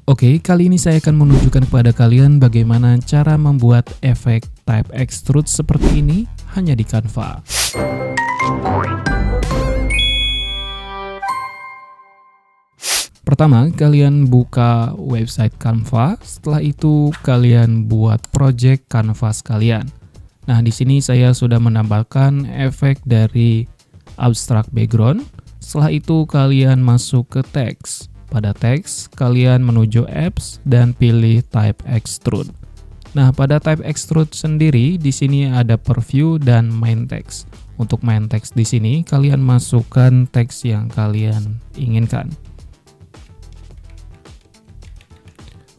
Oke, kali ini saya akan menunjukkan kepada kalian bagaimana cara membuat efek type extrude seperti ini hanya di Canva. Pertama, kalian buka website Canva, setelah itu kalian buat project canvas kalian. Nah, di sini saya sudah menambahkan efek dari abstract background. Setelah itu kalian masuk ke teks. Pada teks, kalian menuju apps dan pilih type extrude. Nah, pada type extrude sendiri di sini ada preview dan main text. Untuk main text di sini kalian masukkan teks yang kalian inginkan.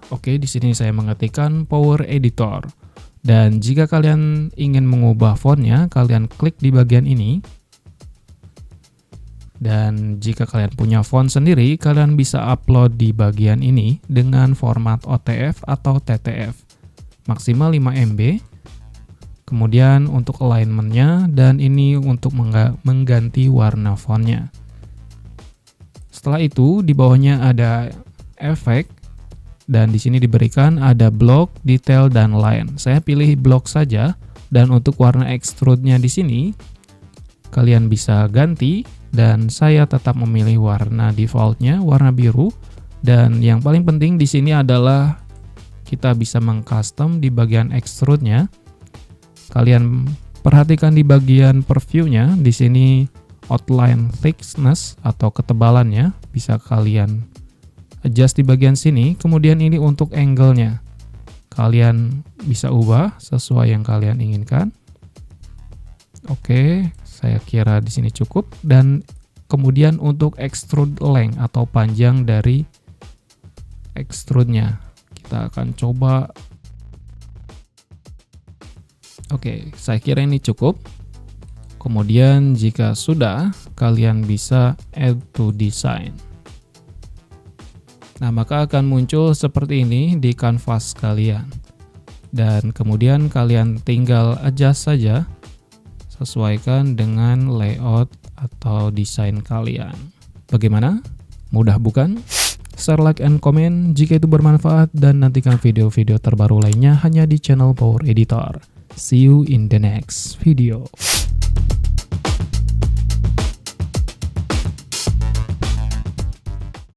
Oke, di sini saya mengetikkan Power Editor. Dan jika kalian ingin mengubah fontnya, kalian klik di bagian ini. Dan jika kalian punya font sendiri, kalian bisa upload di bagian ini dengan format OTF atau TTF. Maksimal 5 MB. Kemudian untuk alignment-nya, dan ini untuk mengganti warna fontnya. Setelah itu, di bawahnya ada efek. Dan di sini diberikan ada block, detail, dan line. Saya pilih block saja. Dan untuk warna extrude-nya di sini, kalian bisa ganti. Dan saya tetap memilih warna default-nya, warna biru. Dan yang paling penting di sini adalah kita bisa mengcustom di bagian extrude-nya. Kalian perhatikan di bagian preview-nya, di sini outline thickness atau ketebalannya bisa kalian adjust di bagian sini. Kemudian ini untuk angle-nya. Kalian bisa ubah sesuai yang kalian inginkan. Oke, saya kira di sini cukup. Dan kemudian untuk extrude length atau panjang dari extrude-nya, kita akan coba. Oke, saya kira ini cukup. Kemudian jika sudah, kalian bisa add to design. Nah, maka akan muncul seperti ini di kanvas kalian. Dan kemudian kalian tinggal adjust saja, sesuaikan dengan layout atau desain kalian. Bagaimana? Mudah bukan? Share, like, and comment jika itu bermanfaat, dan nantikan video-video terbaru lainnya hanya di channel Power Editor. See you in the next video.